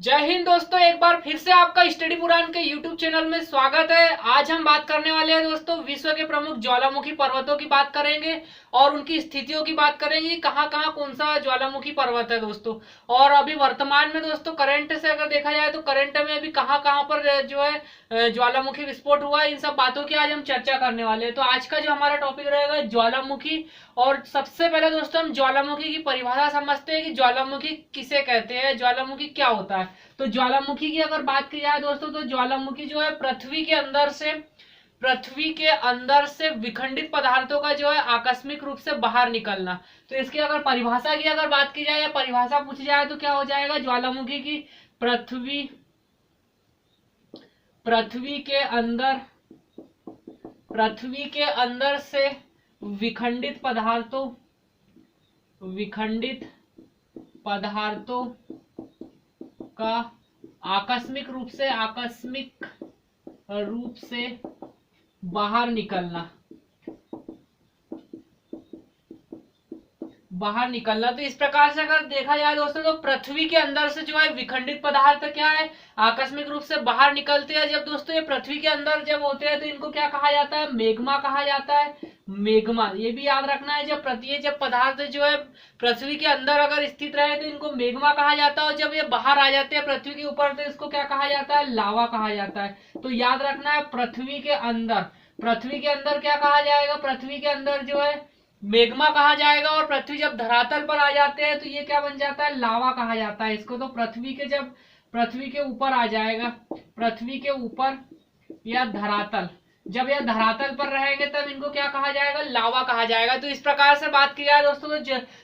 जय हिंद दोस्तों, एक बार फिर से आपका स्टडी पुराण के यूट्यूब चैनल में स्वागत है। आज हम बात करने वाले हैं दोस्तों, विश्व के प्रमुख ज्वालामुखी पर्वतों की बात करेंगे और उनकी स्थितियों की बात करेंगे। कहाँ कहाँ कौन सा ज्वालामुखी पर्वत है दोस्तों, और अभी वर्तमान में दोस्तों करंट से अगर देखा जाए तो करंट में अभी कहाँ कहाँ पर जो है ज्वालामुखी विस्फोट हुआ है। इन सब बातों की आज हम चर्चा करने वाले हैं। तो आज का जो हमारा टॉपिक रहेगा ज्वालामुखी। और सबसे पहले दोस्तों हम ज्वालामुखी की परिभाषा समझते हैं कि ज्वालामुखी किसे कहते हैं, ज्वालामुखी क्या होता है। तो ज्वालामुखी की अगर बात की जाए दोस्तों, तो ज्वालामुखी जो है पृथ्वी के अंदर से विखंडित पदार्थों का जो है आकस्मिक रूप से बाहर निकलना। तो इसकी अगर परिभाषा की अगर बात की जाए या परिभाषा पूछी जाए तो क्या हो जाएगा, ज्वालामुखी की पृथ्वी पृथ्वी के अंदर पृथ्वी के अंदर से विखंडित पदार्थों का आकस्मिक रूप से बाहर निकलना। तो इस प्रकार से अगर देखा जाए दोस्तों, तो पृथ्वी के अंदर से जो है विखंडित पदार्थ क्या है, आकस्मिक रूप से बाहर निकलते हैं। जब दोस्तों ये पृथ्वी के अंदर जब होते हैं तो इनको क्या कहा जाता है, मेग्मा कहा जाता है। मेग्मा, ये भी याद रखना है। जब पदार्थ जो है पृथ्वी के अंदर अगर स्थित रहे तो इनको मेग्मा कहा जाता है, और जब ये बाहर आ जाते हैं पृथ्वी के ऊपर तो इसको क्या कहा जाता है, लावा कहा जाता है। तो याद रखना है, पृथ्वी के अंदर क्या कहा जाएगा, पृथ्वी के अंदर जो है मेग्मा कहा जाएगा। और पृथ्वी जब धरातल पर आ जाते हैं तो ये क्या बन जाता है, लावा कहा जाता है इसको। तो पृथ्वी के ऊपर आ जाएगा, पृथ्वी के ऊपर या धरातल, जब यह धरातल पर रहेंगे तब इनको क्या कहा जाएगा, लावा कहा जाएगा। तो इस प्रकार से बात की जाए दोस्तों, तो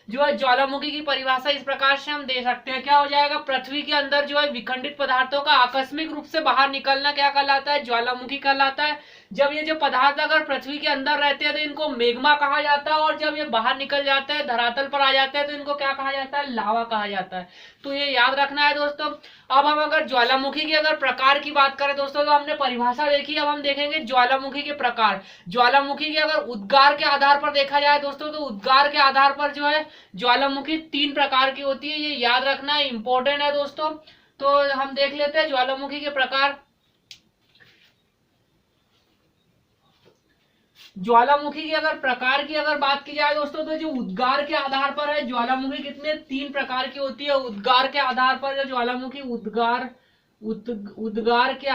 जो है ज्वालामुखी की परिभाषा इस प्रकार से हम दे सकते हैं। क्या हो जाएगा, पृथ्वी के अंदर जो है विखंडित पदार्थों का आकस्मिक रूप से बाहर निकलना क्या कहलाता है, ज्वालामुखी कहलाता है। जब ये जो पदार्थ अगर पृथ्वी के अंदर रहते हैं तो इनको मेग्मा कहा जाता है, और जब ये बाहर निकल जाते हैं, धरातल पर आ जाते हैं, तो इनको क्या कहा जाता है, लावा कहा जाता है। तो ये याद रखना है दोस्तों। अब हम अगर ज्वालामुखी की अगर प्रकार की बात करें दोस्तों, तो हमने परिभाषा देखी, अब हम देखेंगे ज्वालामुखी के प्रकार। ज्वालामुखी के अगर उद्गार के आधार पर देखा जाए दोस्तों, तो उद्गार के आधार पर जो है ज्वालामुखी 3 प्रकार की होती है। ये याद रखना है, इंपॉर्टेंट है दोस्तों। तो हम देख लेते हैं ज्वालामुखी के प्रकार। ज्वालामुखी की अगर प्रकार की अगर बात की जाए दोस्तों, तो जो उद्गार के आधार पर है ज्वालामुखी कितने 3 प्रकार की होती है। उद्गार के आधार पर जो ज्वालामुखी उद्गार के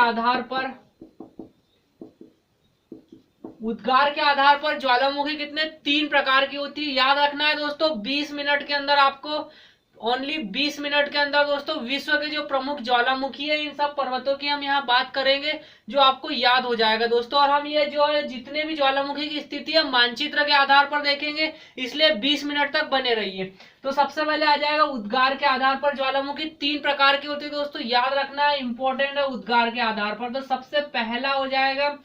आधार पर ज्वालामुखी कितने 3 प्रकार की होती है। याद रखना है दोस्तों, 20 मिनट के अंदर आपको, ओनली 20 मिनट के अंदर दोस्तों विश्व के जो प्रमुख ज्वालामुखी है इन सब पर्वतों की हम यहाँ बात करेंगे, जो आपको याद हो जाएगा दोस्तों। और हम ये जो है जितने भी ज्वालामुखी की स्थिति है मानचित्र के आधार पर देखेंगे, इसलिए 20 मिनट तक बने रहिए। तो सबसे पहले आ जाएगा उद्गार के आधार पर ज्वालामुखी 3 प्रकार की होती है दोस्तों, याद रखना है, इंपॉर्टेंट है। उद्गार के आधार पर तो सबसे पहला हो जाएगा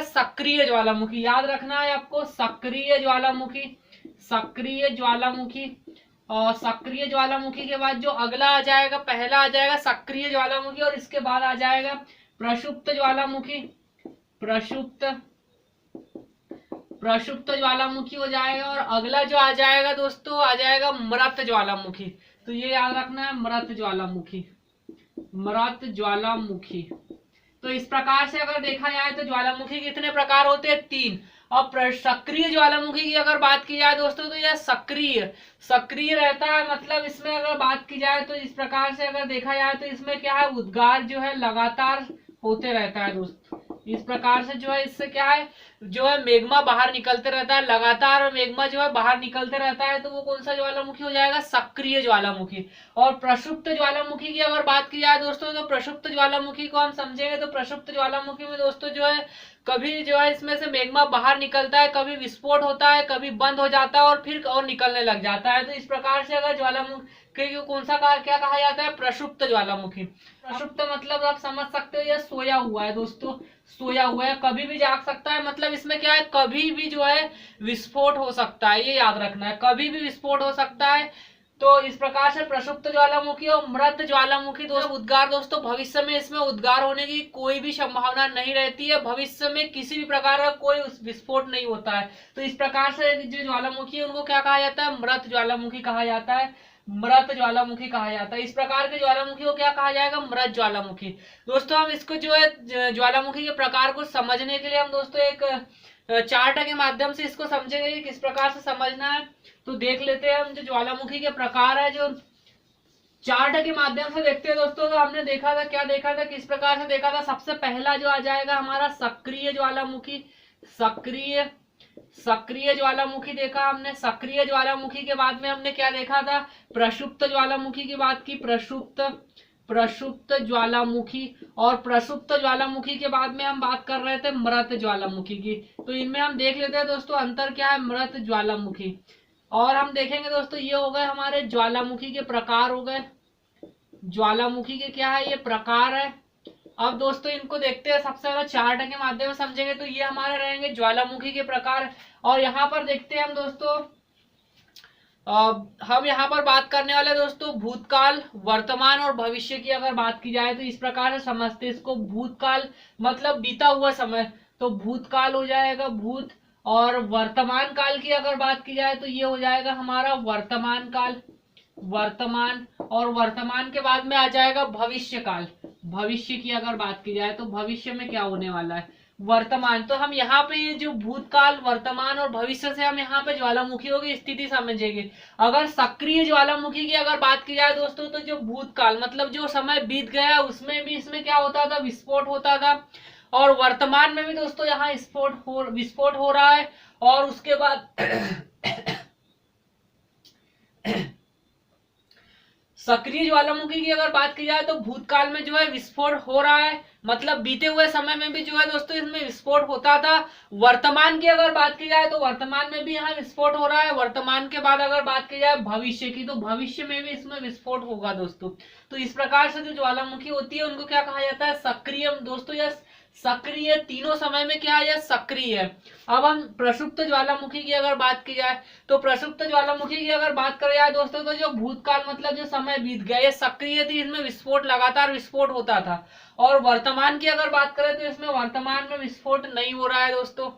सक्रिय ज्वालामुखी। याद रखना है आपको, सक्रिय ज्वालामुखी। और सक्रिय ज्वालामुखी के बाद जो अगला आ जाएगा, पहला आ जाएगा सक्रिय ज्वालामुखी, और इसके बाद आ जाएगा प्रक्षुब्ध ज्वालामुखी। प्रक्षुब्ध ज्वालामुखी हो जाएगा, और अगला जो आ जाएगा दोस्तों, आ जाएगा मृत ज्वालामुखी। तो ये याद रखना है, मृत ज्वालामुखी। तो इस प्रकार से अगर देखा जाए तो ज्वालामुखी कितने प्रकार होते हैं, 3। अब सक्रिय ज्वालामुखी की अगर बात की जाए दोस्तों, तो यह सक्रिय रहता है। मतलब इसमें अगर बात की जाए तो इस प्रकार से अगर देखा जाए तो इसमें क्या है, उद्गार जो है लगातार होते रहता है दोस्तों। इस प्रकार से जो है इससे क्या है, जो है मेग्मा बाहर निकलते रहता है, लगातार मेग्मा जो है बाहर निकलते रहता है। तो वो कौन सा ज्वालामुखी हो जाएगा, सक्रिय ज्वालामुखी। और प्रक्षुब्ध ज्वालामुखी की अगर बात की जाए दोस्तों, तो प्रक्षुब्ध ज्वालामुखी को हम समझेंगे तो प्रक्षुब्ध ज्वालामुखी में दोस्तों जो है कभी जो है इसमें से मेग्मा बाहर निकलता है, कभी विस्फोट होता है, कभी बंद हो जाता है, और फिर और निकलने लग जाता है। तो इस प्रकार से अगर ज्वालामुखी को कौन सा क्या कहा जाता है, प्रक्षुब्ध ज्वालामुखी। प्रक्षुब्ध मतलब आप समझ सकते हो, यह सोया हुआ है दोस्तों, सोया हुआ है, कभी भी जाग सकता है। मतलब इसमें क्या है, कभी भी जो है विस्फोट हो सकता है, ये याद रखना है, कभी भी विस्फोट हो सकता है। तो इस प्रकार से प्रक्षुब्ध ज्वालामुखी और मृत ज्वालामुखी उद्गार दोस्तों, भविष्य में इसमें उद्गार होने की कोई भी संभावना नहीं रहती है। भविष्य में किसी भी प्रकार का कोई विस्फोट नहीं होता है। तो इस प्रकार से जो ज्वालामुखी है उनको क्या कहा जाता है, मृत ज्वालामुखी कहा जाता है। मृत ज्वालामुखी कहा जाता है। इस प्रकार के ज्वालामुखी को क्या कहा जाएगा? मृत ज्वालामुखी। दोस्तों हम इसको जो है ज्वालामुखी के प्रकार को समझने के लिए हम दोस्तों एक चार्ट के माध्यम से इसको समझेंगे कि किस प्रकार से समझना है। तो देख लेते हैं हम जो ज्वालामुखी के प्रकार है, जो चार्ट के माध्यम से देखते हैं दोस्तों। तो हमने देखा था, क्या देखा था, किस प्रकार से देखा था। सबसे पहला जो आ जाएगा हमारा सक्रिय ज्वालामुखी। सक्रिय ज्वालामुखी देखा हमने। सक्रिय ज्वालामुखी के बाद में हमने क्या देखा था? प्रसुप्त ज्वालामुखी की बात की। प्रसुप्त ज्वालामुखी। और प्रसुप्त ज्वालामुखी के बाद में हम बात कर रहे थे मृत ज्वालामुखी की। तो इनमें हम देख लेते हैं दोस्तों अंतर क्या है। मृत ज्वालामुखी और हम देखेंगे दोस्तों, ये हो गए हमारे ज्वालामुखी के प्रकार हो गए। ज्वालामुखी के क्या है? ये प्रकार है। अब दोस्तों इनको देखते हैं, सबसे पहले चार्ट के माध्यम से समझेंगे। तो ये हमारे रहेंगे ज्वालामुखी के प्रकार। और यहाँ पर देखते हैं हम दोस्तों, हम यहाँ पर बात करने वाले दोस्तों भूतकाल, वर्तमान और भविष्य की अगर बात की जाए तो इस प्रकार से समझते हैं इसको। भूतकाल मतलब बीता हुआ समय, तो भूतकाल हो जाएगा भूत। और वर्तमान काल की अगर बात की जाए तो ये हो जाएगा हमारा वर्तमान काल, वर्तमान। और वर्तमान के बाद में आ जाएगा भविष्य काल। भविष्य की अगर बात की जाए तो भविष्य में क्या होने वाला है? वर्तमान। तो हम यहाँ पे ये जो भूतकाल, वर्तमान और भविष्य से हम यहाँ पे ज्वालामुखियों की स्थिति समझेंगे। अगर सक्रिय ज्वालामुखी की अगर बात की जाए दोस्तों, तो जो भूतकाल मतलब जो समय बीत गया उसमें भी इसमें क्या होता था? विस्फोट होता था। और वर्तमान में भी दोस्तों यहाँ विस्फोट हो रहा है। और उसके बाद सक्रिय ज्वालामुखी की अगर बात की जाए तो भूतकाल में जो है विस्फोट हो रहा है, मतलब बीते हुए समय में भी जो है दोस्तों इसमें विस्फोट होता था। वर्तमान की अगर बात की जाए तो वर्तमान में भी यहाँ विस्फोट हो रहा है। वर्तमान के बाद अगर बात की जाए भविष्य की, तो भविष्य में भी इसमें विस्फोट होगा दोस्तों। तो इस प्रकार से जो ज्वालामुखी होती है उनको क्या कहा जाता है? सक्रिय दोस्तों। या सक्रिय, तीनों समय में क्या है? सक्रिय है। अब हम प्रसुप्त ज्वालामुखी की अगर बात की जाए तो प्रसुप्त ज्वालामुखी की अगर बात करें जाए दोस्तों, तो जो भूतकाल मतलब जो समय बीत गया ये सक्रिय थी, इसमें विस्फोट, लगातार विस्फोट होता था। और वर्तमान की अगर बात करें तो इसमें वर्तमान में विस्फोट नहीं हो रहा है दोस्तों,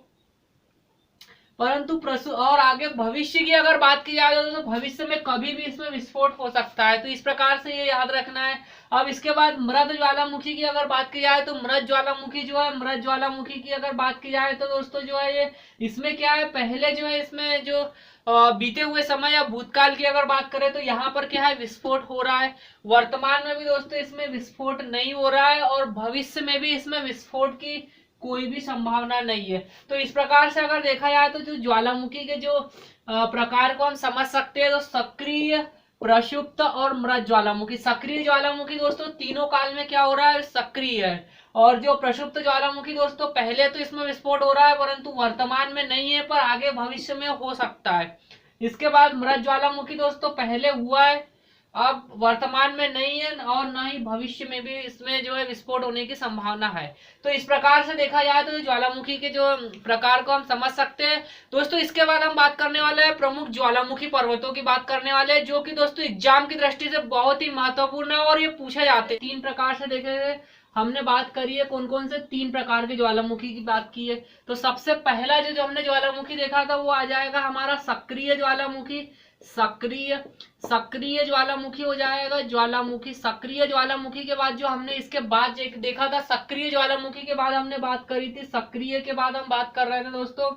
परंतु और आगे भविष्य की अगर बात की जाए तो भविष्य में कभी भी इसमें विस्फोट हो सकता है। तो इस प्रकार से ये याद रखना है। अब इसके बाद मृत ज्वालामुखी की अगर बात की जाए तो मृत ज्वालामुखी जो है, मृत ज्वालामुखी की अगर बात की जाए तो दोस्तों जो है ये इसमें क्या है? पहले जो है इसमें जो बीते हुए समय या भूतकाल की अगर बात करें तो यहाँ पर क्या है? विस्फोट हो रहा है। वर्तमान में भी दोस्तों इसमें विस्फोट नहीं हो रहा है और भविष्य में भी इसमें विस्फोट की कोई भी संभावना नहीं है। तो इस प्रकार से अगर देखा जाए तो जो ज्वालामुखी के जो प्रकार को हम समझ सकते हैं, तो सक्रिय, प्रक्षुब्ध और मृत ज्वालामुखी। सक्रिय ज्वालामुखी दोस्तों तीनों काल में क्या हो रहा है? सक्रिय है। और जो प्रक्षुब्ध ज्वालामुखी दोस्तों पहले तो इसमें विस्फोट हो रहा है परंतु वर्तमान में नहीं है, पर आगे भविष्य में हो सकता है। इसके बाद मृत ज्वालामुखी दोस्तों पहले हुआ है, अब वर्तमान में नहीं है और न ही भविष्य में भी इसमें जो है विस्फोट होने की संभावना है। तो इस प्रकार से देखा जाए तो ज्वालामुखी के जो प्रकार को हम समझ सकते हैं दोस्तों। इसके बाद हम बात करने वाले हैं प्रमुख ज्वालामुखी पर्वतों की बात करने वाले हैं, जो कि दोस्तों एग्जाम की दृष्टि से बहुत ही महत्वपूर्ण है और ये पूछे जाते हैं। 3 प्रकार से देखे हमने बात करी है, कौन कौन से 3 प्रकार के ज्वालामुखी की बात की है। तो सबसे पहला जो हमने ज्वालामुखी देखा था वो आ जाएगा हमारा सक्रिय ज्वालामुखी। सक्रिय ज्वालामुखी हो जाएगा ज्वालामुखी। सक्रिय ज्वालामुखी के बाद जो हमने इसके बाद देखा था, सक्रिय ज्वालामुखी के बाद हमने बात करी थी, सक्रिय के बाद हम बात कर रहे थे दोस्तों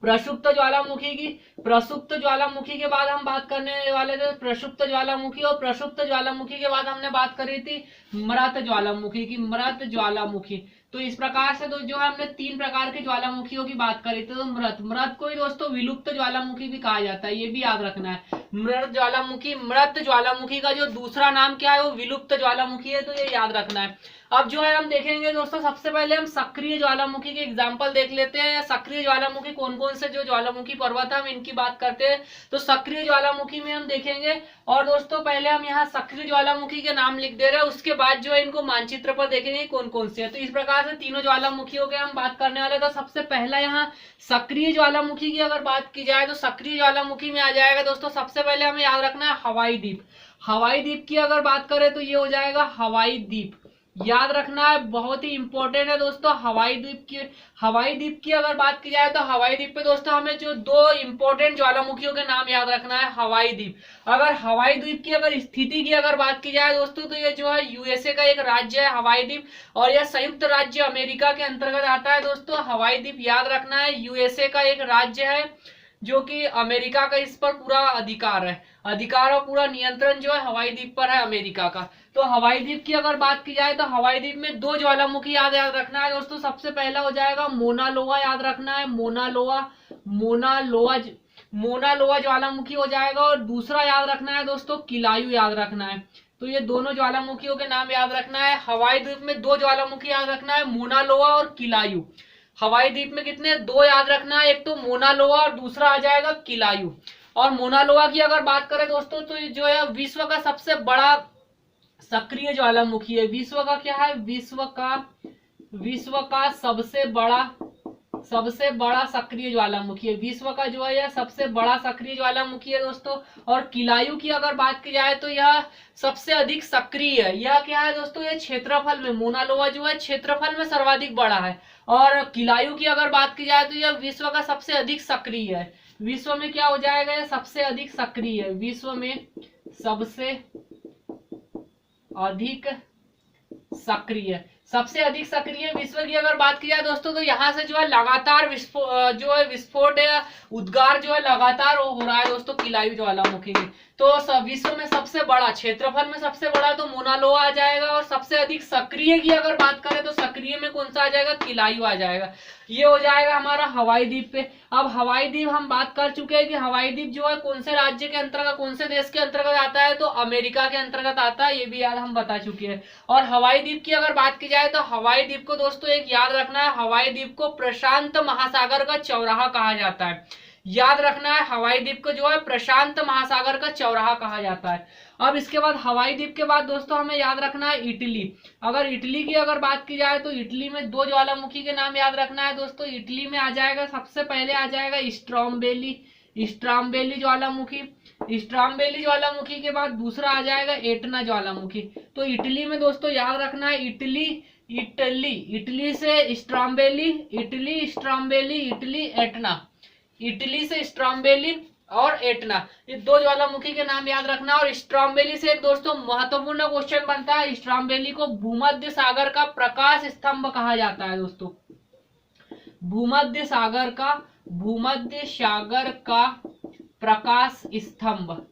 प्रसुप्त ज्वालामुखी की। प्रसुप्त ज्वालामुखी के बाद हम बात करने वाले थे प्रसुप्त ज्वालामुखी, और प्रसुप्त ज्वालामुखी के बाद हमने बात करी थी मृत ज्वालामुखी की, मृत ज्वालामुखी। तो इस प्रकार से जो हमने 3 प्रकार के ज्वालामुखियों की बात करी थी। तो मृत को ही दोस्तों विलुप्त ज्वालामुखी भी कहा जाता है, ये भी याद रखना है। मृत ज्वालामुखी का जो दूसरा नाम क्या है वो विलुप्त ज्वालामुखी है, तो ये याद रखना है। अब जो है हम देखेंगे दोस्तों, सबसे पहले हम सक्रिय ज्वालामुखी के एग्जाम्पल देख लेते हैं। सक्रिय ज्वालामुखी कौन कौन से जो ज्वालामुखी पर्वत है हम इनकी बात करते हैं। तो सक्रिय ज्वालामुखी में हम देखेंगे, और दोस्तों पहले हम यहाँ सक्रिय ज्वालामुखी के नाम लिख दे रहे हैं, उसके बाद जो है इनको मानचित्र पर देखेंगे कौन कौन से है। तो इस प्रकार से तीनों ज्वालामुखियों के हम बात करने वाले। तो सबसे पहला यहाँ सक्रिय ज्वालामुखी की अगर बात की जाए तो सक्रिय ज्वालामुखी में आ जाएगा दोस्तों, सबसे पहले हमें याद रखना है हवाई द्वीप। हवाई द्वीप की अगर बात करें तो ये हो जाएगा हवाई द्वीप। याद रखना है, बहुत ही इंपॉर्टेंट है दोस्तों। हवाई द्वीप की अगर बात की जाए तो हवाई द्वीप पे दोस्तों हमें जो दो इंपॉर्टेंट ज्वालामुखियों के नाम याद रखना है। हवाई द्वीप, अगर हवाई द्वीप की अगर स्थिति की अगर बात की जाए दोस्तों, तो ये जो है यूएसए का एक राज्य है हवाई द्वीप, और यह संयुक्त राज्य अमेरिका के अंतर्गत आता है दोस्तों। हवाई द्वीप याद रखना है, यूएसए का एक राज्य है, जो कि अमेरिका का इस पर पूरा अधिकार और पूरा नियंत्रण जो है हवाई द्वीप पर है अमेरिका का। तो हवाई द्वीप की अगर बात की जाए तो हवाई द्वीप में दो ज्वालामुखी याद रखना है दोस्तों। सबसे पहला हो जाएगा मोना लोआ, याद रखना है मोना लोआ ज्वालामुखी हो जाएगा, और दूसरा याद रखना है दोस्तों किलायू, याद रखना है। तो ये दोनों ज्वालामुखियों के नाम याद रखना है। हवाई द्वीप में दो ज्वालामुखी याद रखना है, मोना लोआ और किलायू। हवाई द्वीप में कितने, दो याद रखना है, एक तो मोना लोआ और दूसरा आ जाएगा किलायू। और मोना लोआ की अगर बात करें दोस्तों, तो जो है विश्व का सबसे बड़ा सक्रिय ज्वालामुखी है। विश्व का क्या है, विश्व का सबसे बड़ा सक्रिय ज्वालामुखी है। विश्व का जो है यह सबसे बड़ा सक्रिय ज्वालामुखी है दोस्तों। और किलायू की अगर बात की जाए तो यह सबसे अधिक सक्रिय है। यह क्या है दोस्तों, यह क्षेत्रफल में, मोना लोआ जो है क्षेत्रफल में सर्वाधिक बड़ा है। और किलायू की अगर बात की जाए तो यह विश्व का सबसे अधिक सक्रिय है। विश्व में क्या हो जाएगा, यह सबसे अधिक सक्रिय है, विश्व में सबसे अधिक सक्रिय विश्व की अगर बात की जाए दोस्तों, तो यहाँ से जो है लगातार विस्फोट या उद्गार जो है लगातार हो रहा है दोस्तों किलायू ज्वालामुखी में। तो विश्व में सबसे बड़ा, क्षेत्रफल में सबसे बड़ा तो मोना लोआ आ जाएगा, और सबसे अधिक सक्रिय की अगर बात करें तो सक्रिय में कौन सा आ जाएगा, किलायू आ जाएगा। ये हो जाएगा हमारा हवाई द्वीप पे। अब हवाई द्वीप हम बात कर चुके हैं कि हवाई द्वीप जो है कौन से राज्य के अंतर्गत, कौन से देश के अंतर्गत आता है, तो अमेरिका के अंतर्गत आता है, ये भी याद हम बता चुके हैं। और हवाई द्वीप की अगर बात की जाए तो हवाई द्वीप को दोस्तों एक याद रखना है, हवाई द्वीप को प्रशांत महासागर का चौराहा कहा जाता है। याद रखना है, हवाई द्वीप को जो है प्रशांत महासागर का चौराहा कहा जाता है। अब इसके बाद हवाई द्वीप के बाद दोस्तों हमें याद रखना है इटली। अगर इटली की अगर बात की जाए तो इटली में दो ज्वालामुखी के नाम याद रखना है दोस्तों। इटली में आ जाएगा, सबसे पहले आ जाएगा स्ट्राम्बेली ज्वालामुखी के बाद दूसरा आ जाएगा एटना ज्वालामुखी। तो इटली में दोस्तों याद रखना है, इटली से स्ट्राम्बेली, इटली से स्ट्राम्बेली और एटना, ये दो ज्वालामुखी के नाम याद रखना। और स्ट्राम्बेली से एक दोस्तों महत्वपूर्ण क्वेश्चन बनता है, स्ट्राम्बेली को भूमध्य सागर का प्रकाश स्तंभ कहा जाता है दोस्तों। भूमध्य सागर का प्रकाश स्तंभ,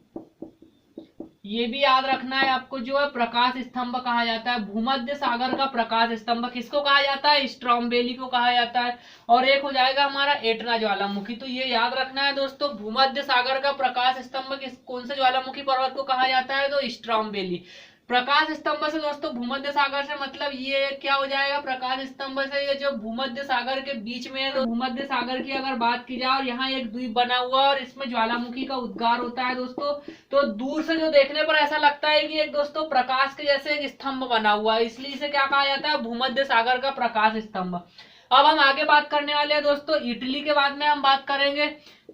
ये भी याद रखना है आपको, जो है प्रकाश स्तंभ कहा जाता है। भूमध्य सागर का प्रकाश स्तंभ किसको कहा जाता है, स्ट्राम्बेली को कहा जाता है। और एक हो जाएगा हमारा एटना ज्वालामुखी। तो ये याद रखना है दोस्तों, भूमध्य सागर का प्रकाश स्तंभ कौन से ज्वालामुखी पर्वत को कहा जाता है, तो स्ट्राम्बेली। प्रकाश स्तंभ से दोस्तों भूमध्य सागर से मतलब ये क्या हो जाएगा, प्रकाश स्तंभ से ये जो भूमध्य सागर के बीच में है, तो भूमध्य सागर की अगर बात की जाए और यहाँ एक द्वीप बना हुआ है और इसमें ज्वालामुखी का उद्गार होता है दोस्तों। तो दूर से जो देखने पर ऐसा लगता है कि एक दोस्तों प्रकाश के जैसे एक स्तंभ बना हुआ है, इसलिए इसे क्या कहा जाता है, भूमध्य सागर का प्रकाश स्तंभ। अब हम आगे बात करने वाले हैं दोस्तों इटली के बाद में हम बात करेंगे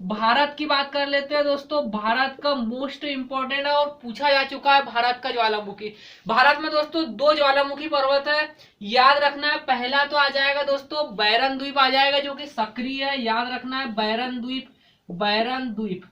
भारत की। बात कर लेते हैं दोस्तों, भारत का मोस्ट इंपोर्टेंट है और पूछा जा चुका है भारत का ज्वालामुखी। भारत में दोस्तों दो ज्वालामुखी पर्वत है, याद रखना है। पहला तो आ जाएगा दोस्तों बैरन द्वीप आ जाएगा, जो कि सक्रिय है, याद रखना है बैरन द्वीप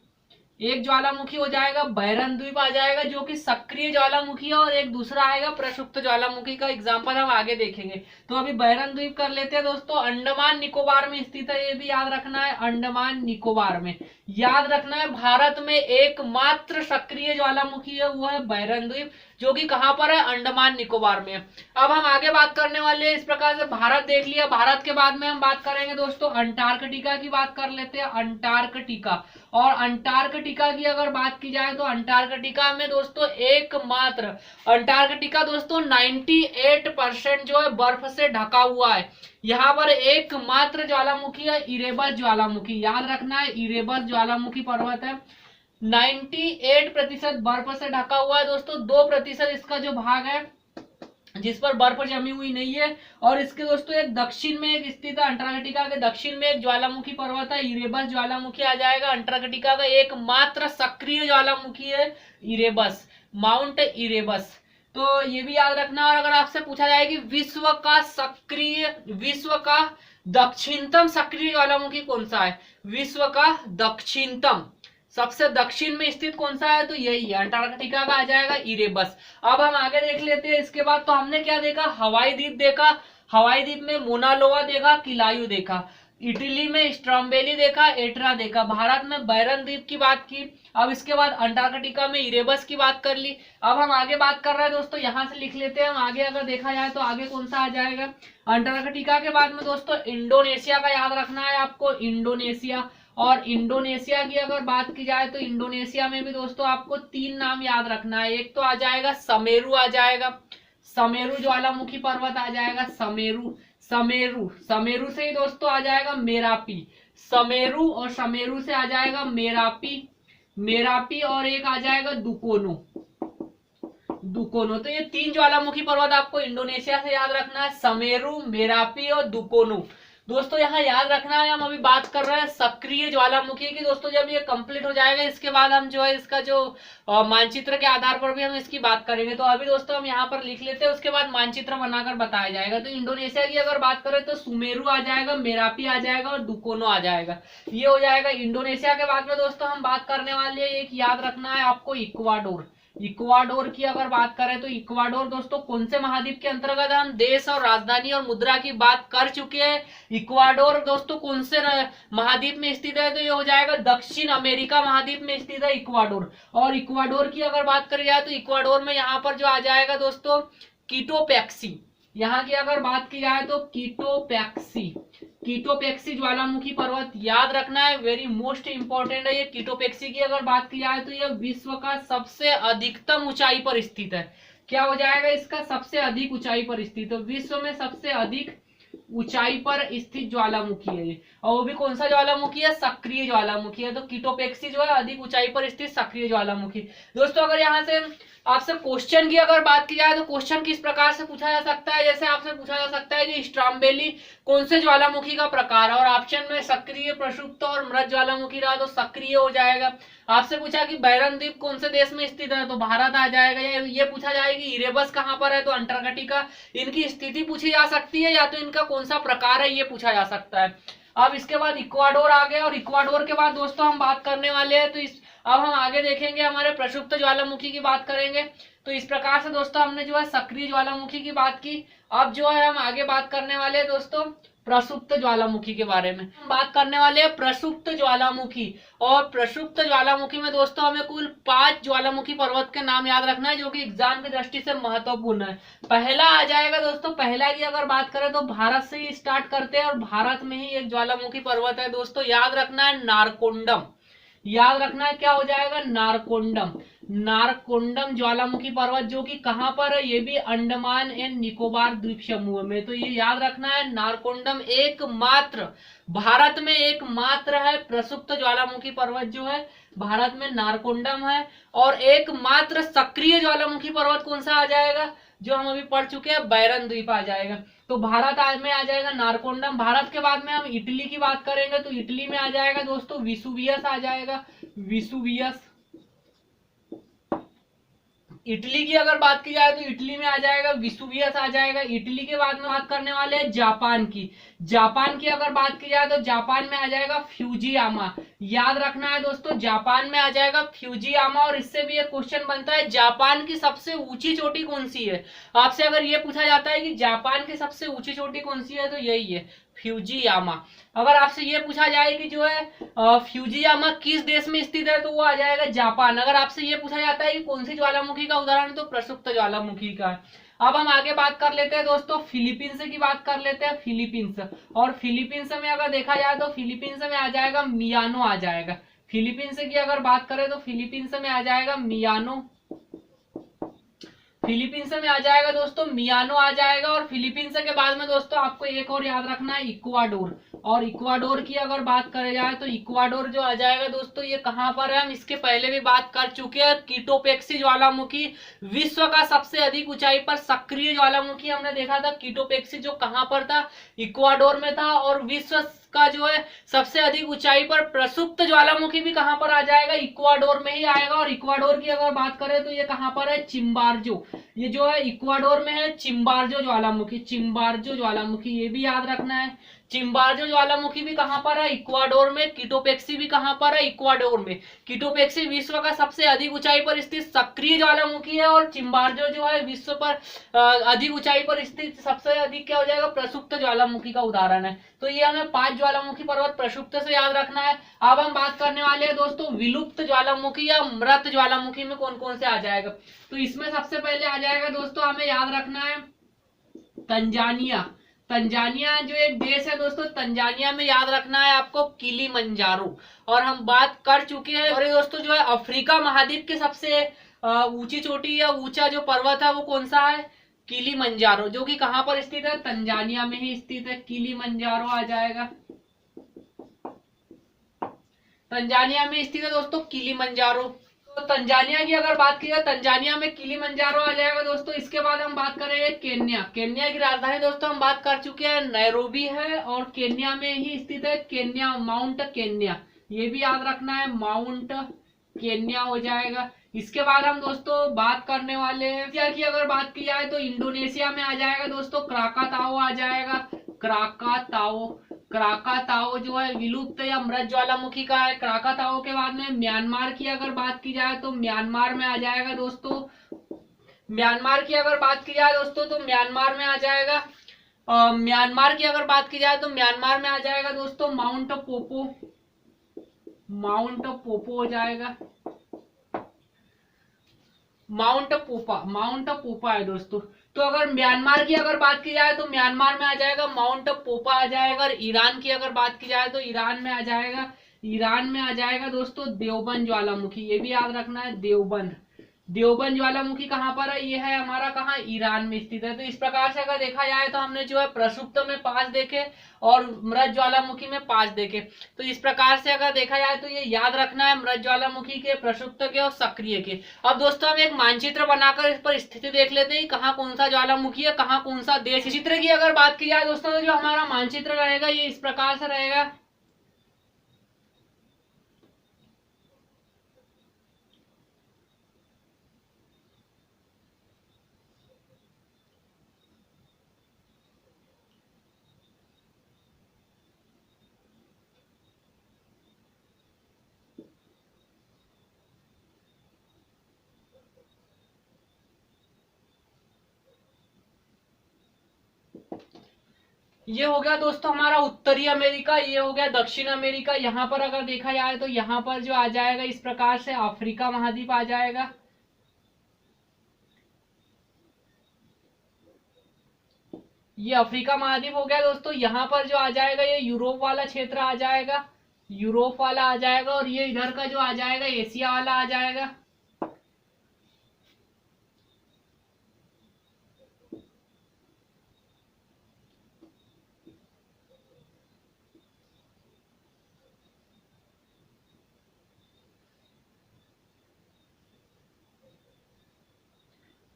एक ज्वालामुखी हो जाएगा। बैरन द्वीप आ जाएगा जो कि सक्रिय ज्वालामुखी है, और एक दूसरा आएगा प्रसुप्त ज्वालामुखी का एग्जांपल हम आगे देखेंगे। तो अभी बैरन द्वीप कर लेते हैं दोस्तों, अंडमान निकोबार में स्थित है, ये भी याद रखना है, अंडमान निकोबार में। याद रखना है भारत में एकमात्र सक्रिय ज्वालामुखी है, वो है बैरन द्वीप, जो कि कहां पर है, अंडमान निकोबार में। अब हम आगे बात करने वाले हैं, इस प्रकार से भारत देख लिया। भारत के बाद में हम बात करेंगे दोस्तों अंटार्कटिका की। बात कर लेते हैं अंटार्कटिका। और अंटार्कटिका की अगर बात की जाए तो अंटार्कटिका में दोस्तों एकमात्र, अंटार्कटिका दोस्तों 98% जो है बर्फ से ढका हुआ है। यहाँ पर एकमात्र ज्वालामुखी है इरेबस ज्वालामुखी, याद रखना है, इरेबस ज्वालामुखी पर्वत है। 98% बर्फ से ढका हुआ है दोस्तों। 2% इसका जो भाग है जिस पर बर्फ जमी हुई नहीं है। और इसके दोस्तों एक दक्षिण में एक स्थित है, अंटार्कटिका के दक्षिण में एक ज्वालामुखी पर्वत है, इरेबस ज्वालामुखी आ जाएगा। अंटार्कटिका का एकमात्र सक्रिय ज्वालामुखी है इरेबस, माउंट इरेबस। तो ये भी याद रखना। और अगर आपसे पूछा जाए कि विश्व का दक्षिणतम सक्रिय ज्वालामुखी कौन सा है, विश्व का दक्षिणतम सबसे दक्षिण में स्थित कौन सा है, तो यही है, अंटार्कटिका का आ जाएगा इरेबस। अब हम आगे देख लेते हैं। इसके बाद तो हमने क्या देखा, हवाई द्वीप देखा, हवाई द्वीप में मोनालोवा देखा, किलायू देखा, इटली में स्ट्रॉम्बेली देखा, एट्रा देखा, भारत में बैरन द्वीप की बात की। अब इसके बाद अंटार्कटिका में इरेबस की बात कर ली। अब हम आगे बात कर रहे हैं दोस्तों, यहां से लिख लेते हैं हम आगे। अगर देखा जाए तो आगे कौन सा आ जाएगा, अंटार्कटिका के बाद में दोस्तों इंडोनेशिया का याद रखना है आपको, इंडोनेशिया। और इंडोनेशिया की अगर बात की जाए तो इंडोनेशिया में भी दोस्तों आपको 3 नाम याद रखना है। एक तो आ जाएगा समेरू, आ जाएगा समेरू ज्वालामुखी पर्वत आ जाएगा, समेरू समेरू समेरू से ही दोस्तों आ जाएगा मेरापी, समेरू, और समेरू से आ जाएगा मेरापी, मेरापी, और एक आ जाएगा दुकोनो, दुकोनो। तो ये 3 ज्वालामुखी पर्वत आपको इंडोनेशिया से याद रखना है, समेरू, मेरापी और दुकोनो। दोस्तों यहाँ याद रखना है, हम अभी बात कर रहे हैं सक्रिय ज्वालामुखी की। दोस्तों जब ये कंप्लीट हो जाएगा इसके बाद हम जो है इसका जो मानचित्र के आधार पर भी हम इसकी बात करेंगे। तो अभी दोस्तों हम यहाँ पर लिख लेते हैं, उसके बाद मानचित्र बनाकर बताया जाएगा। तो इंडोनेशिया की अगर बात करें तो सुमेरू आ जाएगा, मेरापी आ जाएगा और दुकोनो आ जाएगा, ये हो जाएगा इंडोनेशिया के बाद में। दोस्तों हम बात करने वाले हैं, एक याद रखना है आपको, इक्वाडोर। इक्वाडोर की अगर बात करें तो इक्वाडोर दोस्तों कौन से महाद्वीप के अंतर्गत, हम देश और राजधानी और मुद्रा की बात कर चुके हैं। इक्वाडोर दोस्तों कौन से महाद्वीप में स्थित है, तो ये हो जाएगा दक्षिण अमेरिका महाद्वीप में स्थित है इक्वाडोर। और इक्वाडोर की अगर बात करी जाए तो इक्वाडोर में यहाँ पर जो आ जाएगा दोस्तों कीटोपैक्सी, यहाँ की अगर बात की जाए तो कीटोपैक्सी, कीटोपैक्सी ज्वालामुखी पर्वत याद रखना है, वेरी मोस्ट इंपॉर्टेंट है ये। कीटोपैक्सी की अगर बात की जाए तो ये विश्व का सबसे अधिकतम ऊंचाई पर स्थित है। क्या हो जाएगा इसका, सबसे अधिक ऊंचाई पर स्थित है, विश्व में सबसे अधिक ऊंचाई पर स्थित ज्वालामुखी है ये। और वो भी कौन सा ज्वालामुखी है, सक्रिय ज्वालामुखी है। तो कीटोपैक्सी जो है अधिक ऊंचाई पर स्थित सक्रिय ज्वालामुखी। दोस्तों अगर यहाँ से आपसे क्वेश्चन की अगर बात की जाए तो क्वेश्चन किस प्रकार से पूछा जा सकता है, जैसे आपसे पूछा जा सकता है कि स्ट्रॉम्बेली कौन से ज्वालामुखी का प्रकार है, और ऑप्शन में सक्रिय, प्रसुप्त और मृत ज्वालामुखी रहा तो सक्रिय हो जाएगा। आपसे पूछा कि बैरन द्वीप कौन से देश में स्थित है, तो भारत आ जाएगा। ये पूछा जाएगी इरेबस कहाँ पर है, तो अंटार्कटिका। इनकी स्थिति पूछी जा सकती है, या तो इनका कौन सा प्रकार है ये पूछा जा सकता है। अब इसके बाद इक्वाडोर आ गया, और इक्वाडोर के बाद दोस्तों हम बात करने वाले हैं, तो अब हम आगे देखेंगे हमारे प्रसुप्त ज्वालामुखी की बात करेंगे। तो इस प्रकार से दोस्तों हमने जो है सक्रिय ज्वालामुखी की बात की। अब जो है हम आगे बात करने वाले हैं दोस्तों प्रसुप्त ज्वालामुखी के बारे में। हम बात करने वाले हैं प्रसुप्त ज्वालामुखी, और प्रसुप्त ज्वालामुखी में दोस्तों हमें कुल 5 ज्वालामुखी पर्वत के नाम याद रखना है, जो कि एग्जाम की दृष्टि से महत्वपूर्ण है। पहला आ जाएगा दोस्तों, पहला की अगर बात करें तो भारत से ही स्टार्ट करते हैं, और भारत में ही एक ज्वालामुखी पर्वत है दोस्तों, याद रखना है नारकोंडम। याद रखना है क्या हो जाएगा, नारकोंडम। नारकोंडम ज्वालामुखी पर्वत जो कि कहां पर है, ये भी अंडमान एंड निकोबार द्वीप समूह में। तो ये याद रखना है, नारकोंडम एकमात्र भारत में एकमात्र है प्रसुप्त ज्वालामुखी पर्वत जो है भारत में नारकोंडम है। और एकमात्र सक्रिय ज्वालामुखी पर्वत कौन सा आ जाएगा, जो हम अभी पढ़ चुके हैं, बैरन द्वीप आ जाएगा। तो भारत में आ जाएगा नारकोंडम। भारत के बाद में हम इटली की बात करेंगे, तो इटली में आ जाएगा दोस्तों विसुवियस आ जाएगा, विसुवियस। इटली की अगर बात की जाए तो इटली में आ जाएगा विसुवियस आ जाएगा। इटली के बाद में बात करने वाले हैं जापान की। जापान की अगर बात की जाए तो जापान में आ जाएगा फ्यूजियामा। याद रखना है दोस्तों, जापान में आ जाएगा फ्यूजियामा। और इससे भी एक क्वेश्चन बनता है, जापान की सबसे ऊंची चोटी कौन सी है। आपसे अगर ये पूछा जाता है कि जापान की सबसे ऊंची चोटी कौन सी है, तो यही है फ्यूजियामा। अगर आपसे ये पूछा जाए कि जो है फ्यूजियामा किस देश में स्थित है, तो वो आ जाएगा जापान। अगर आपसे ये पूछा जाता है कि कौन सी ज्वालामुखी का उदाहरण, तो प्रसुप्त ज्वालामुखी का। अब हम आगे बात कर लेते हैं दोस्तों, फिलीपींस की बात कर लेते हैं, फिलीपींस। और फिलीपींस में अगर देखा जाए तो फिलीपींस में आ जाएगा मियानो आ जाएगा। फिलीपींस की अगर बात करें तो फिलीपींस में आ जाएगा मियानो, फिलीपींस में आ जाएगा दोस्तों मियानो आ जाएगा। और फिलीपींस के बाद में दोस्तों आपको एक और याद रखना है, इक्वाडोर। और इक्वाडोर की अगर बात करें जाए तो इक्वाडोर जो आ जाएगा दोस्तों, ये कहां पर है, हम इसके पहले भी बात कर चुके हैं। कीटोपैक्सी ज्वालामुखी विश्व का सबसे अधिक ऊंचाई पर सक्रिय ज्वालामुखी हमने देखा था। कीटोपैक्सी जो कहां पर था, इक्वाडोर में था। और विश्व इसका जो है सबसे अधिक ऊंचाई पर प्रसुप्त ज्वालामुखी भी कहां पर आ जाएगा, इक्वाडोर में ही आएगा। और इक्वाडोर की अगर बात करें तो ये कहां पर है, चिम्बार्जो, ये जो है इक्वाडोर में है, चिम्बार्जो ज्वालामुखी, चिम्बार्जो ज्वालामुखी, ये भी याद रखना है। चिम्बार्जो ज्वालामुखी भी कहां पर है, इक्वाडोर में। किटोपेक्सी भी कहां पर है, इक्वाडोर में। किटोपेक्सी विश्व का सबसे अधिक ऊंचाई पर स्थित सक्रिय ज्वालामुखी है, और चिम्बार्जो जो है विश्व पर अधिक ऊंचाई पर स्थित सबसे अधिक क्या हो जाएगा, प्रसुप्त ज्वालामुखी का उदाहरण है। तो ये हमें 5 ज्वालामुखी पर्वत प्रसुप्त से याद रखना है। अब हम बात करने वाले हैं दोस्तों विलुप्त ज्वालामुखी या मृत ज्वालामुखी में कौन कौन से आ जाएगा। तो इसमें सबसे पहले आ जाएगा दोस्तों, हमें याद रखना है तंजानिया। तंजानिया जो एक देश है दोस्तों, तंजानिया में याद रखना है आपको किलिमंजारो, और हम बात कर चुके हैं। और ये दोस्तों जो है अफ्रीका महाद्वीप के सबसे ऊंची चोटी या ऊंचा जो पर्वत है वो कौन सा है, किलिमंजारो, जो कि कहां पर स्थित है, तंजानिया में ही स्थित है। किलिमंजारो आ जाएगा, तंजानिया में स्थित है दोस्तों किलिमंजारो। तो तंजानिया की अगर बात की जाए, तंजानिया में किलिमंजारो आ जाएगा दोस्तों। इसके बाद हम बात करेंगे केन्या। केन्या की राजधानी दोस्तों हम बात कर चुके हैं, नैरोबी है, और केन्या में ही स्थित है केन्या, माउंट केन्या, ये भी याद रखना है, माउंट केन्या हो जाएगा। इसके बाद हम दोस्तों बात करने वाले हैं क्या की अगर बात की जाए तो इंडोनेशिया में आ जाएगा दोस्तों, क्राकाताओ आ जाएगा, क्राकाताओ। क्राकाताओ जो है विलुप्त या मृत ज्वालामुखी का है। क्राकाताओ के बाद में म्यांमार की अगर बात की जाए तो म्यांमार में आ जाएगा दोस्तों, म्यांमार की अगर बात की जाए दोस्तों तो म्यांमार में आ जाएगा, म्यांमार की अगर बात की जाए तो म्यांमार में आ जाएगा दोस्तों माउंट पोपो, माउंट पोपो हो जाएगा, माउंट पोपा, माउंट पोपा है दोस्तों। तो अगर म्यांमार की अगर बात की जाए तो म्यांमार में आ जाएगा माउंट पोपा आ जाएगा। और ईरान की अगर बात की जाए तो ईरान में आ जाएगा, ईरान में आ जाएगा दोस्तों देवबंद ज्वालामुखी, ये भी याद रखना है, देवबंद। देवबंद ज्वालामुखी कहां पर है, ये है हमारा कहां, ईरान में स्थित है। तो इस प्रकार से अगर देखा जाए तो हमने जो है प्रसुप्त में 5 देखे और मृत ज्वालामुखी में 5 देखे। तो इस प्रकार से अगर देखा जाए तो ये याद रखना है मृत ज्वालामुखी के, प्रसुप्त के और सक्रिय के। अब दोस्तों हम एक मानचित्र बनाकर इस पर स्थिति देख लेते हैं, कहाँ कौन सा ज्वालामुखी है, कहाँ कौन सा देश। चित्र की अगर बात की जाए दोस्तों तो जो हमारा मानचित्र रहेगा ये इस प्रकार से रहेगा। ये हो गया दोस्तों हमारा उत्तरी अमेरिका, ये हो गया दक्षिण अमेरिका। यहाँ पर अगर देखा जाए तो यहाँ पर जो आ जाएगा इस प्रकार से अफ्रीका महाद्वीप आ जाएगा। ये अफ्रीका महाद्वीप हो गया दोस्तों। यहाँ पर जो आ जाएगा ये यूरोप वाला क्षेत्र आ जाएगा, यूरोप वाला आ जाएगा। और ये इधर का जो आ जाएगा एशिया वाला आ जाएगा।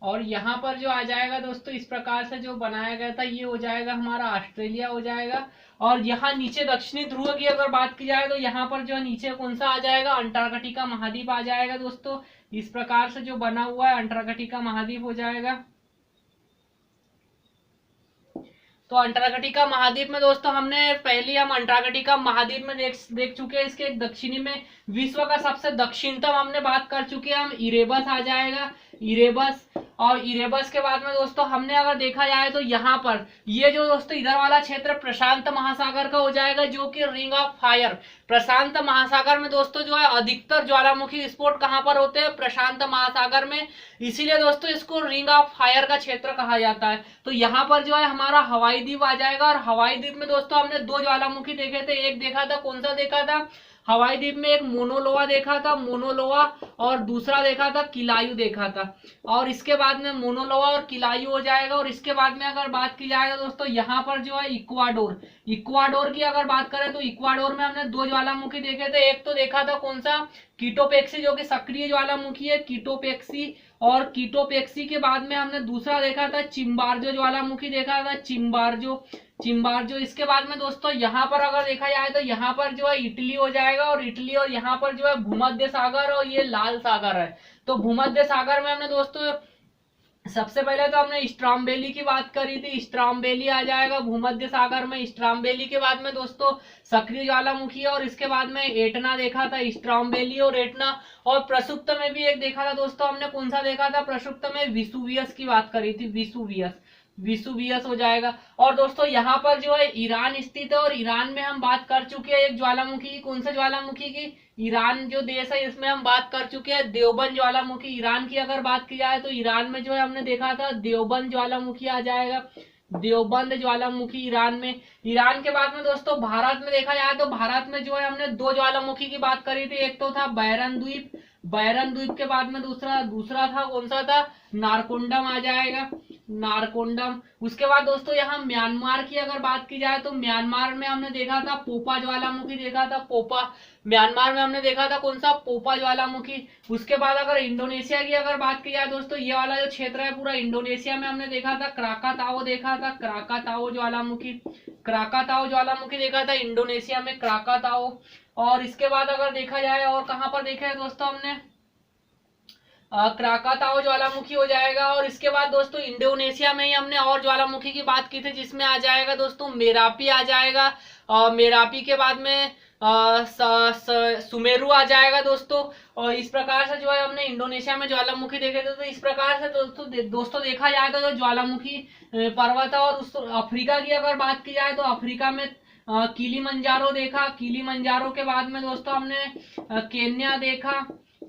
और यहाँ पर जो आ जाएगा दोस्तों इस प्रकार से जो बनाया गया था ये हो जाएगा हमारा ऑस्ट्रेलिया हो जाएगा। और यहाँ नीचे दक्षिणी ध्रुव की अगर बात की जाए तो यहाँ पर जो नीचे कौन सा आ जाएगा, अंटार्कटिका महाद्वीप आ जाएगा दोस्तों। इस प्रकार से जो बना हुआ है अंटार्कटिका महाद्वीप हो जाएगा। तो अंटार्कटिका महाद्वीप में दोस्तों हमने पहले हम अंटार्कटिका महाद्वीप में देख चुके हैं। इसके दक्षिणी में विश्व का सबसे दक्षिणतम हमने बात कर चुके हैं हम, इरेबस आ जाएगा, इरेबस। और इरेबस के बाद में दोस्तों हमने अगर देखा जाए तो यहाँ पर ये जो दोस्तों इधर वाला क्षेत्र प्रशांत महासागर का हो जाएगा, जो कि रिंग ऑफ फायर। प्रशांत महासागर में दोस्तों जो है अधिकतर ज्वालामुखी विस्फोट कहाँ पर होते हैं, प्रशांत महासागर में। इसीलिए दोस्तों इसको रिंग ऑफ फायर का क्षेत्र कहा जाता है। तो यहाँ पर जो है हमारा हवाई द्वीप आ जाएगा। और हवाई द्वीप में दोस्तों हमने 2 ज्वालामुखी देखे थे। एक देखा था, कौन सा देखा था, हवाई द्वीप में एक मोनोलोआ देखा था, मोनोलोआ। और दूसरा देखा था किलायू देखा था। और इसके बाद में मोनोलोआ और किलायू हो जाएगा। और इसके बाद में अगर बात की जाए तो दोस्तों यहाँ पर जो है इक्वाडोर, इक्वाडोर की अगर बात करें तो इक्वाडोर में हमने 2 ज्वालामुखी देखे थे। एक तो देखा था कौन सा, कीटोपेक्सी, जो कि सक्रिय ज्वालामुखी है, कीटोपेक्सी। और कीटोपेक्सी के बाद में हमने दूसरा देखा था चिम्बार्जो ज्वालामुखी देखा था, चिम्बार्जो। चिम्बार्जो। इसके बाद में दोस्तों यहाँ पर अगर देखा जाए तो यहाँ पर जो है इटली हो जाएगा, और इटली, और यहाँ पर जो है भूमध्य सागर और ये लाल सागर है। तो भूमध्य सागर में हमने दोस्तों सबसे पहले तो हमने स्ट्रॉम्बेली की बात करी थी, स्ट्रॉम्बेली आ जाएगा भूमध्य सागर में। स्ट्रॉम्बेली के बाद में दोस्तों सक्रिय ज्वालामुखी है, और इसके बाद में एटना देखा था, स्ट्रॉम्बेली और एटना। और प्रसुप्त में भी एक देखा था दोस्तों हमने, कौन सा देखा था, प्रसुप्त में विसुवियस की बात करी थी, विसुवियस हो जाएगा। और दोस्तों यहाँ पर जो है ईरान स्थित है, और ईरान में हम बात कर चुके हैं एक ज्वालामुखी की, कौन सा ज्वालामुखी की, ईरान जो देश है इसमें हम बात कर चुके हैं देवबंद ज्वालामुखी। ईरान की अगर बात की जाए तो ईरान में जो है हमने देखा था देवबंद ज्वालामुखी आ जाएगा, देवबंद ज्वालामुखी ईरान में। ईरान के बाद में दोस्तों भारत में देखा जाए तो भारत में जो है हमने दो ज्वालामुखी की बात करी थी, एक तो था बैरन द्वीप, बैरन द्वीप के बाद में दूसरा था कौन सा था, नारकोंडम आ जाएगा, नारकोंडम। उसके बाद दोस्तों यहाँ म्यांमार की अगर बात की जाए तो म्यांमार में हमने देखा था पोपा ज्वालामुखी देखा था, पोपा, म्यांमार में हमने देखा था कौन सा, पोपा ज्वालामुखी। उसके बाद अगर इंडोनेशिया की अगर बात की जाए दोस्तों, ये वाला जो क्षेत्र है पूरा इंडोनेशिया में हमने देखा था क्राकाताओ देखा था, क्राकाताओ ज्वालामुखी, क्राकाताओ ज्वालामुखी देखा था इंडोनेशिया में, क्राकाताओ। और इसके बाद अगर देखा जाए और कहां पर देखा है दोस्तों हमने, क्राकाताओ ज्वालामुखी हो जाएगा। और इसके बाद दोस्तों इंडोनेशिया में ही हमने और ज्वालामुखी की बात की थी, जिसमें आ जाएगा दोस्तों मेरापी आ जाएगा, मेरापी के बाद में सुमेरु आ जाएगा दोस्तों। और इस प्रकार से जो है हमने इंडोनेशिया में ज्वालामुखी देखे थे। तो इस प्रकार से दोस्तों देखा जाए तो जो ज्वालामुखी पर्वत है। और उस अफ्रीका की अगर बात की जाए तो अफ्रीका में किलीमंजारो देखा, किलीमंजारो के बाद में दोस्तों हमने केन्या देखा,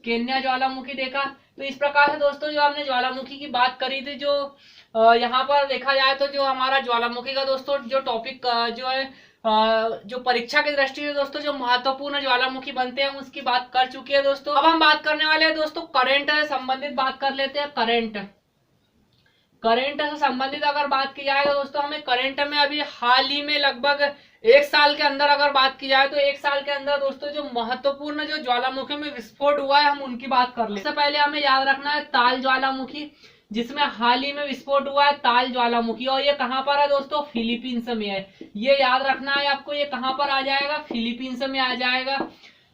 केन्या ज्वालामुखी देखा। तो इस प्रकार से दोस्तों जो हमने ज्वालामुखी की बात करी थी, जो यहाँ पर देखा जाए तो जो हमारा ज्वालामुखी का दोस्तों जो टॉपिक जो है जो परीक्षा की दृष्टि से दोस्तों जो महत्वपूर्ण ज्वालामुखी बनते हैं उसकी बात कर चुके हैं दोस्तों। अब हम बात करने वाले हैं दोस्तों करंट से संबंधित बात कर लेते हैं। करंट से संबंधित अगर बात की जाए तो दोस्तों हमें करंट में अभी हाल ही में लगभग एक साल के अंदर अगर बात की जाए तो एक साल के अंदर दोस्तों जो महत्वपूर्ण जो ज्वालामुखी में विस्फोट हुआ है हम उनकी बात कर ले। सबसे पहले हमें याद रखना है ताल ज्वालामुखी, जिसमें हाल ही में विस्फोट हुआ है ताल ज्वालामुखी। और ये कहां पर है दोस्तों, फिलीपींस में है। ये याद रखना है आपको, ये कहां पर आ जाएगा, फिलीपींस में आ जाएगा।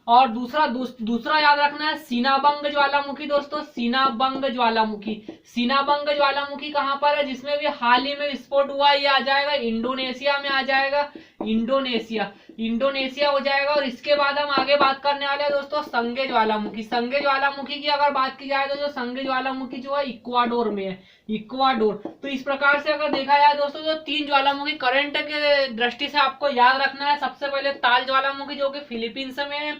और दूसरा याद रखना है सीनाबंग ज्वालामुखी दोस्तों, सीनाबंग ज्वालामुखी। सीनाबंग ज्वालामुखी कहां पर है, जिसमें भी हाल ही में विस्फोट हुआ, ये आ जाएगा इंडोनेशिया में आ जाएगा, इंडोनेशिया हो जाएगा। और इसके बाद हम आगे बात करने वाले हैं दोस्तों संगे ज्वालामुखी। संगे ज्वालामुखी की अगर बात की जाए तो जो संगे ज्वालामुखी जो है इक्वाडोर में है, इक्वाडोर। तो इस प्रकार से अगर देखा जाए दोस्तों जो तीन ज्वालामुखी करंट के दृष्टि से आपको याद रखना है। सबसे पहले ताल ज्वालामुखी जो कि फिलीपींस में है,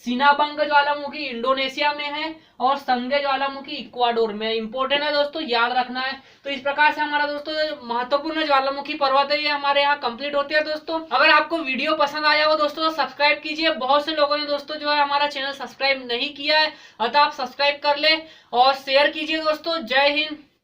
सीनाबंग ज्वालामुखी इंडोनेशिया में है, और संगे ज्वालामुखी इक्वाडोर में। इंपोर्टेंट है दोस्तों, याद रखना है। तो इस प्रकार से हमारा दोस्तों महत्वपूर्ण ज्वालामुखी पर्वत है ये हमारे यहाँ कंप्लीट होते हैं दोस्तों। अगर आपको वीडियो पसंद आया हो दोस्तों तो सब्सक्राइब कीजिए। बहुत से लोगों ने दोस्तों जो है हमारा चैनल सब्सक्राइब नहीं किया है, अतः आप सब्सक्राइब कर ले और शेयर कीजिए दोस्तों। जय हिंद।